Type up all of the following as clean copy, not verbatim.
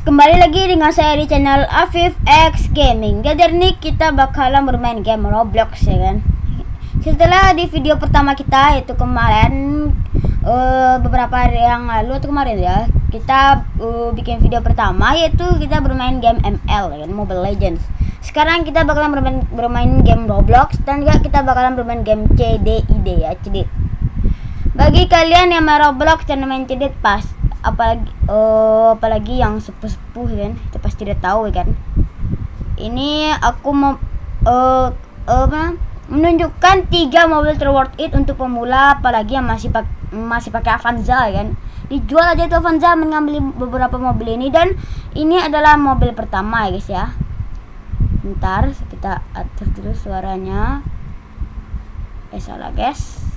kembali lagi dengan saya di channel Afif X Gaming. Jadi hari ini kita bakalan bermain game Roblox ya kan. Setelah di video pertama kita yaitu kemarin beberapa hari yang lalu atau kemarin ya, kita bikin video pertama yaitu kita bermain game ML ya kan, Mobile Legends. Sekarang kita bakalan bermain game Roblox dan juga kita bakalan bermain game CDID ya, CDID. Bagi kalian yang main Roblox dan main CDID apalagi yang sepuh-sepuh kan, itu pasti udah tahu kan. Ini aku mau menunjukkan 3 mobil terworth it untuk pemula, apalagi yang masih pakai Avanza kan. Dijual aja itu Avanza, mengambil beberapa mobil ini, dan ini adalah mobil pertama ya guys ya. Bentar, kita atur dulu suaranya. Salah guys.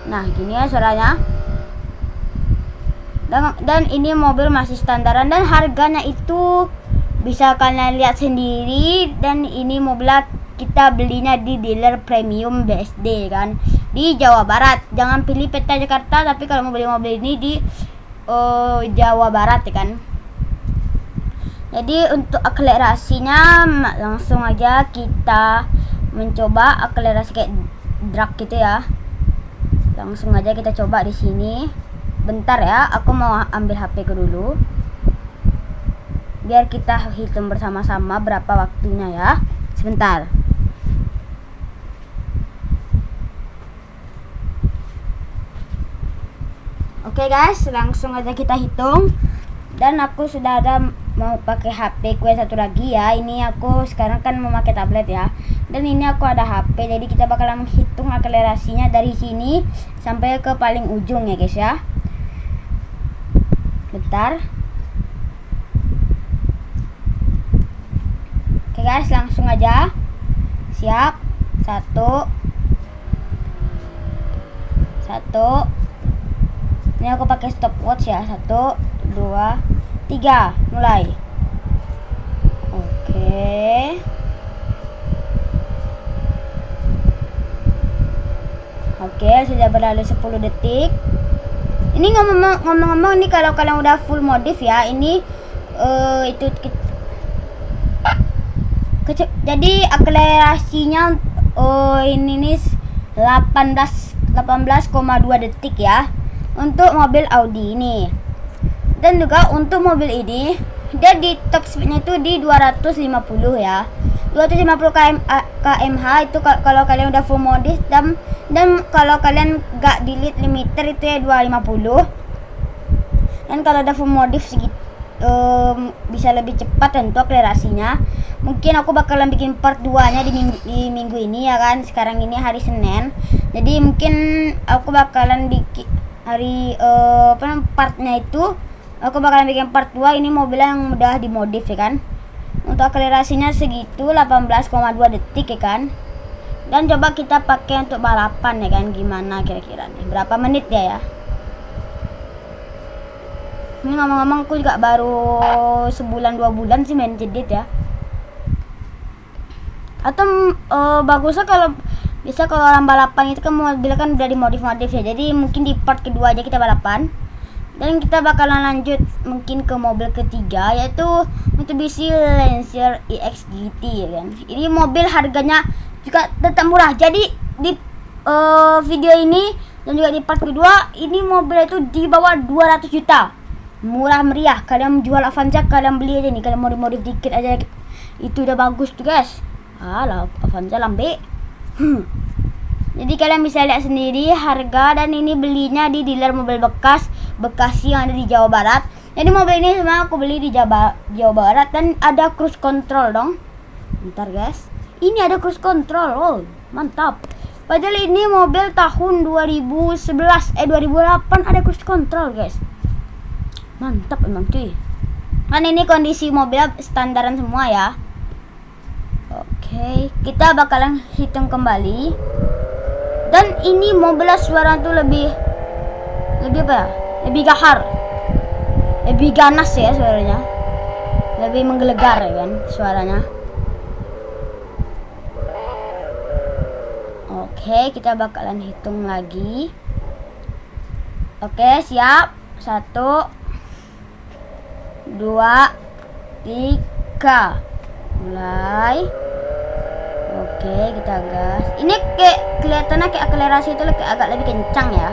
Nah gini ya suaranya. Dan ini mobil masih standaran dan harganya itu bisa kalian lihat sendiri. Dan ini mobil kita belinya di dealer premium BSD kan, di Jawa Barat. Jangan pilih peta Jakarta, tapi kalau mau beli mobil ini di Jawa Barat ya kan. Jadi untuk akselerasinya langsung aja kita mencoba akselerasi kayak drag gitu ya. Langsung aja kita coba di sini. Bentar ya, aku mau ambil HP ku dulu. Biar kita hitung bersama-sama berapa waktunya ya. Sebentar. Oke guys, langsung aja kita hitung. Dan aku sudah ada mau pakai HP ku yang satu lagi ya. Ini aku sekarang kan memakai tablet ya. Dan ini aku ada HP, jadi kita bakalan menghitung akselerasinya dari sini sampai ke paling ujung ya guys ya. Bentar. Oke guys, langsung aja. Siap. 1. Ini aku pakai stopwatch ya. 1, 2, 3, mulai. Oke, sudah berlalu 10 detik. Ini ngomong-ngomong nih, kalau kalian udah full modif ya, ini jadi akselerasinya ini nih 18,2 detik ya untuk mobil Audi ini. Dan juga untuk mobil ini dia di top speednya itu di 250 ya, 250 km/h itu kalau kalian udah full modif. Dan kalau kalian gak delete limiter itu ya 250. Dan kalau udah full modif segitu bisa lebih cepat tentu akselerasinya. Mungkin aku bakalan bikin part 2 nya di minggu ini ya kan. Sekarang ini hari Senin, jadi mungkin aku bakalan bikin hari partnya itu aku bakalan bikin part 2 ini mobil yang udah dimodif ya kan. Untuk akselerasinya segitu 18,2 detik ya kan. Dan coba kita pakai untuk balapan ya kan, gimana kira-kira nih berapa menit dia ya. Ini ngomong-ngomong aku juga baru sebulan 2 bulan sih main jedit ya. Atau bagusnya kalau bisa, kalau orang balapan itu kan mobil kan udah dimodif-modif ya. Jadi mungkin di part kedua aja kita balapan. Dan kita bakalan lanjut mungkin ke mobil ketiga, yaitu Mitsubishi Lancer EX GT ya kan. Ini mobil harganya juga tetap murah. Jadi di video ini dan juga di part kedua ini mobil itu di bawah 200 juta. Murah meriah. Kalian jual Avanza, kalian beli aja nih. Kalian mau dimodif dikit aja itu udah bagus tuh guys. Alah, Avanza lambe. Jadi kalian bisa lihat sendiri harga. Dan ini belinya di dealer mobil bekas Bekasi yang ada di Jawa Barat. Jadi mobil ini sebenarnya aku beli di Jawa Barat. Dan ada cruise control dong. Bentar guys, ini ada cruise control. Oh mantap. Padahal ini mobil tahun 2008 ada cruise control guys. Mantap emang cuy. Kan ini kondisi mobil standaran semua ya. Oke, kita bakalan hitung kembali. Dan ini mobilnya suara tuh lebih apa ya? Lebih gahar, lebih ganas ya suaranya, lebih menggelegar ya kan suaranya. Oke, kita bakalan hitung lagi. Oke, siap. 1, 2, 3. Mulai. Oke, kita gas. Ini kayak kelihatannya kayak akselerasi itu agak lebih kencang ya.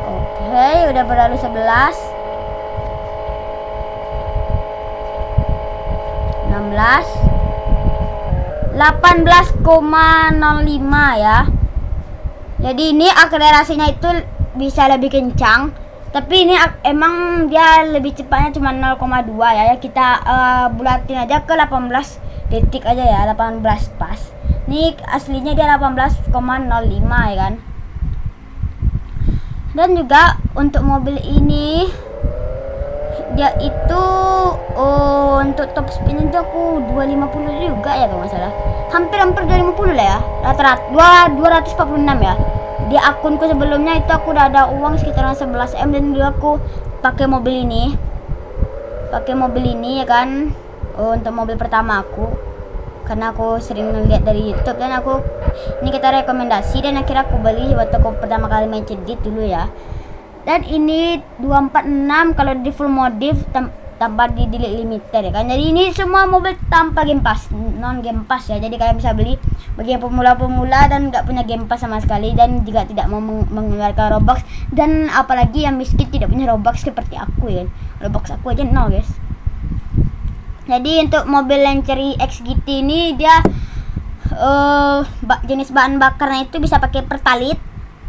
Oke, udah berlalu 11, 16, 18,05 ya. Jadi ini akselerasinya itu bisa lebih kencang, tapi ini emang dia lebih cepatnya cuma 0,2 ya. Kita bulatin aja ke 18 detik aja ya, 18 pas. Ini aslinya dia 18,05 ya kan. Dan juga untuk mobil ini dia itu untuk top speed itu aku 250 juga ya kalau nggak salah. Hampir 250 lah ya. Rata-rata 246 ya. Di akunku sebelumnya itu aku udah ada uang sekitar 11 M, dan dulu aku pakai mobil ini. Ya kan. Untuk mobil pertama aku, karena aku sering lihat dari YouTube, dan ini kita rekomendasi, dan akhirnya aku beli waktu aku pertama kali main cedit dulu ya. Dan ini 246 kalau di full modif tanpa di delete limiter ya kan. Jadi ini semua mobil tanpa game pass, non game pass ya. Jadi kalian bisa beli bagi yang pemula-pemula dan nggak punya game pass sama sekali, dan juga tidak mau mengeluarkan Robux, dan apalagi yang miskin tidak punya Robux seperti aku ya. Robux aku aja 0 guys. Jadi untuk mobil Lancia XGT ini dia jenis bahan bakarnya itu bisa pakai Pertalite,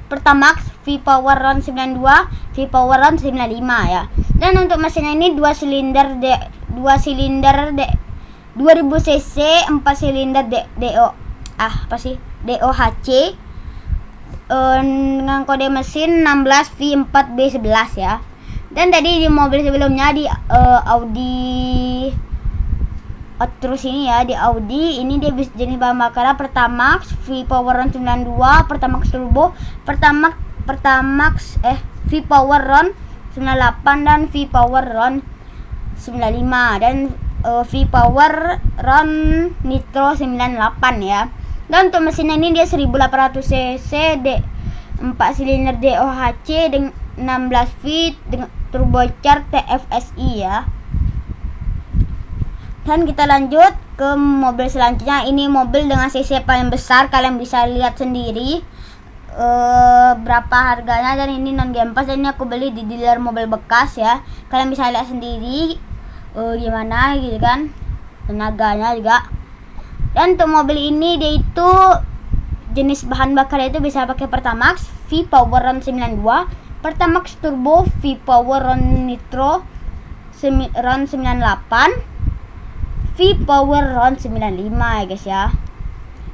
Pertamax, V-Power Ron 92, V-Power Ron 95 ya. Dan untuk mesinnya ini 2 silinder 2000 cc, 4 silinder DOHC dengan kode mesin 16 V4B11 ya. Dan tadi di mobil sebelumnya di Audi terus ini ya, di Audi ini dia jenis bahan bakar Pertamax, V-Power Ron 92, Pertamax Turbo, V-Power Ron 98 dan V-Power Ron 95, dan V-Power Ron Nitro 98 ya. Dan untuk mesinnya ini dia 1800 cc, 4 silinder DOHC dengan 16 V dengan turbocharged TFSI ya. Dan kita lanjut ke mobil selanjutnya. Ini mobil dengan cc paling besar, kalian bisa lihat sendiri berapa harganya, dan ini non game pass, dan ini aku beli di dealer mobil bekas ya. Kalian bisa lihat sendiri gimana gitu kan, tenaganya juga. Dan untuk mobil ini dia itu jenis bahan bakar itu bisa pakai Pertamax, V-Power Ron 92, Pertamax Turbo, V-Power Ron Nitro Ron 98, V-Power Ron 95 ya guys ya.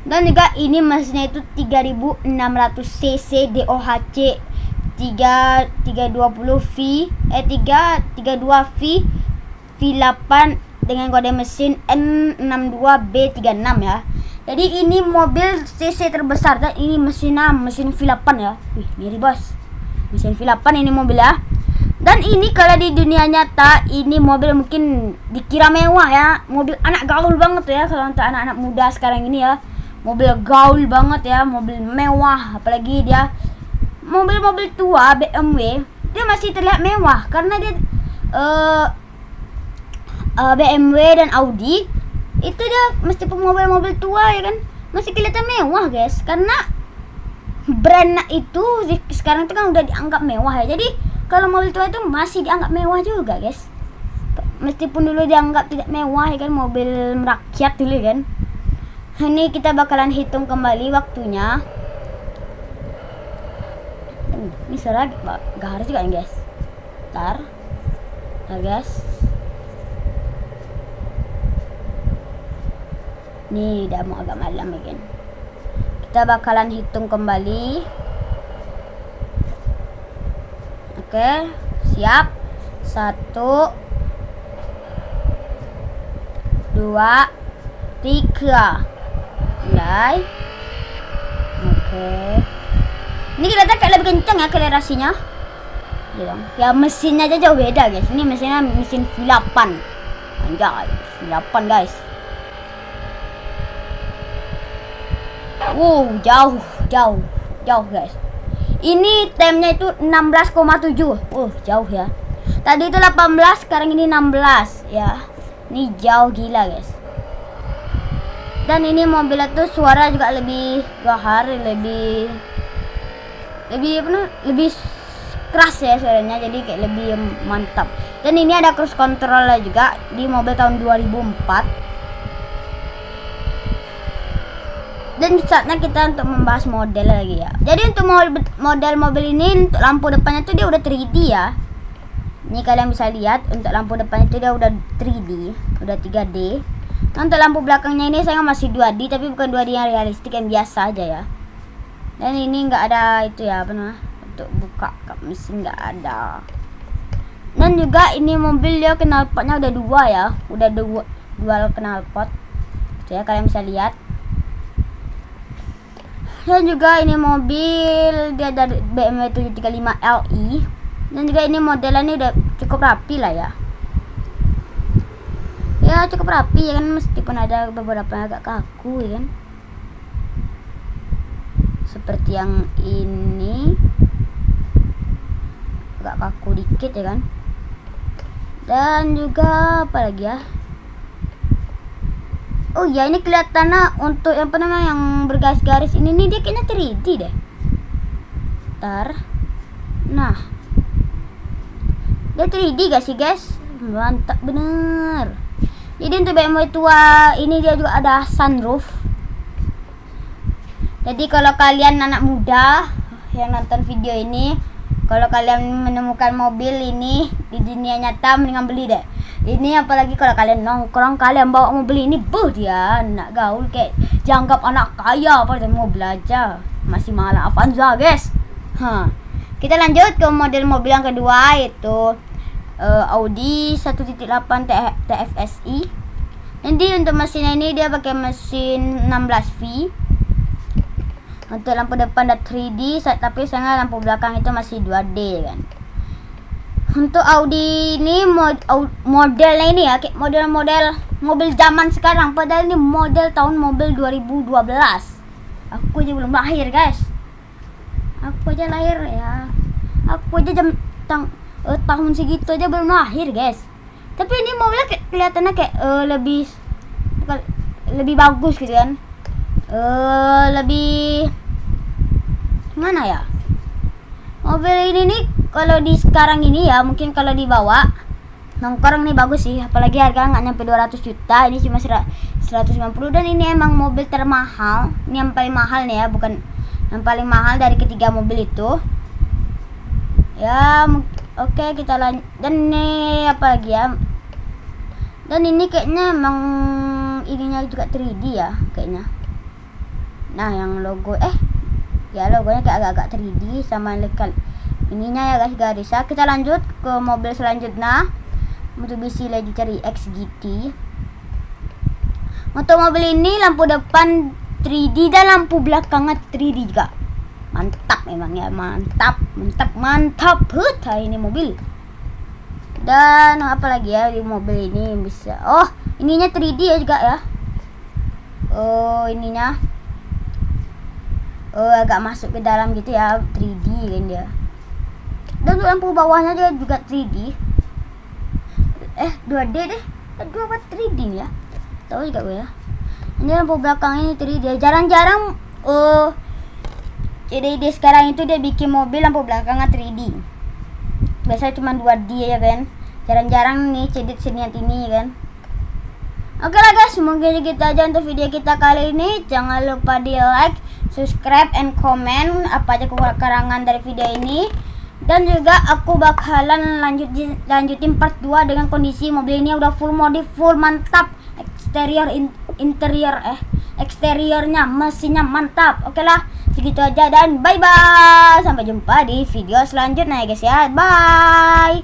Dan juga ini mesinnya itu 3600 cc DOHC 332 V V8 dengan kode mesin N62B36 ya. Jadi ini mobil cc terbesar, dan ini mesin V8 ya. Wih, mirip bos. Mesin V8 ini mobil ya. Dan ini kalau di dunia nyata ini mobil mungkin dikira mewah ya, mobil anak gaul banget ya. Kalau untuk anak-anak muda sekarang ini ya, mobil gaul banget ya, mobil mewah. Apalagi dia mobil-mobil tua BMW, dia masih terlihat mewah karena dia BMW dan Audi itu dia meskipun mobil-mobil tua ya kan, masih kelihatan mewah guys, karena brand itu sekarang itu kan udah dianggap mewah ya. Jadi kalau mobil tua itu masih dianggap mewah juga guys, meskipun dulu dianggap tidak mewah ya kan, mobil merakyat dulu kan. Ini kita bakalan hitung kembali waktunya. Ini suara gak harus juga nih guys. Ntar guys, nih udah mau agak malam ya kan. Kita bakalan hitung kembali. Oke, siap. 1, 2, 3. Mulai. Oke. Ini kelihatan kayak lebih kencang ya akselerasinya. Ya mesinnya aja jauh beda guys. Ini mesinnya mesin V8. Anjay, V8 guys. Jauh guys. Ini temnya itu 16,7. Jauh ya. Tadi itu 18, sekarang ini 16 ya. Ini jauh gila guys. Dan ini mobil itu suara juga lebih gahar, lebih keras ya suaranya, jadi kayak lebih mantap. Dan ini ada cruise control juga di mobil tahun 2004. Dan saatnya kita untuk membahas model lagi ya. Jadi untuk model mobil ini, untuk lampu depannya tuh dia udah 3D ya. Ini kalian bisa lihat, untuk lampu depannya itu dia udah 3D, udah 3D. Nah, untuk lampu belakangnya ini saya masih 2D, tapi bukan 2D yang realistik, yang biasa aja ya. Dan ini nggak ada itu ya, apa namanya, untuk buka kap mesin nggak ada. Dan juga ini mobil dia knalpotnya udah 2 ya, udah dual knalpot. Gitu ya, kalian bisa lihat. Dan juga ini mobil dia dari BMW 735 Li. Dan juga ini modelannya udah cukup rapi lah ya. Ya cukup rapi ya kan, meskipun ada beberapa yang agak kaku ya kan. Seperti yang ini agak kaku dikit ya kan. Dan juga apa lagi ya? Oh ya, ini kelihatannya untuk yang yang bergaris-garis ini nih, dia kayaknya 3D deh. Ntar. Nah, dia 3D gak sih guys? Mantap bener. Jadi untuk BMW tua ini dia juga ada sunroof. Jadi kalau kalian anak muda yang nonton video ini, kalau kalian menemukan mobil ini di dunia nyata, mendingan beli deh. Ini apalagi kalau kalian nongkrong, kalian bawa mobil ini, dia anak gaul kayak dianggap anak kaya, apa mau belajar. Masih mahal Avanza guys. Kita lanjut ke model mobil yang kedua, yaitu Audi 1.8 TFSI. Jadi untuk mesinnya ini dia pakai mesin 16V. Untuk lampu depan ada 3D, tapi saya lampu belakang itu masih 2D kan. Untuk Audi ini modelnya ini ya kayak model-model mobil zaman sekarang, padahal ini model tahun mobil 2012. Aku aja belum lahir guys. Aku aja lahir ya. Aku aja tahun segitu aja belum lahir guys. Tapi ini mobilnya kelihatannya kayak lebih bagus gitu kan. Lebih mana ya? Mobil ini nih kalau di sekarang ini ya, mungkin kalau dibawa nongkrong nih bagus sih, apalagi harga nggak nyampe 200 juta, ini cuma 150. Dan ini emang mobil termahal, ini yang paling mahal nih ya, bukan yang paling mahal dari ketiga mobil itu ya. Oke, kita lanjut. Dan ini apa lagi ya, dan ini kayaknya emang ininya juga 3D ya kayaknya. Nah yang logo ya logonya kayak agak-agak 3D sama lekal ininya ya guys, garisnya. Kita lanjut ke mobil selanjutnya, Mitsubishi Lancer X GT. Untuk mobil ini lampu depan 3D dan lampu belakangnya 3D juga. Mantap memang ya, mantap. Ini mobil. Dan apa lagi ya di mobil ini bisa? Oh, ininya 3D ya juga ya. Oh, ininya agak masuk ke dalam gitu ya, 3D kan dia. Dan untuk lampu bawahnya juga 3D. 2D deh. 2 apa 3D nih ya? Tahu juga gue ya. Ini lampu belakang ini 3D. Jarang-jarang jadi sekarang itu dia bikin mobil lampu belakangnya 3D. Biasanya cuma 2D ya kan. Jarang-jarang nih cedit siniat ini kan. Oke lah guys, mungkin gitu aja untuk video kita kali ini. Jangan lupa di like, subscribe, and comment apa aja kekurangan dari video ini. Dan juga aku bakalan lanjutin part 2 dengan kondisi mobil ini udah full modif, full mantap. Eksteriornya, mesinnya mantap. Oke lah, segitu aja dan bye bye. Sampai jumpa di video selanjutnya ya guys ya. Bye.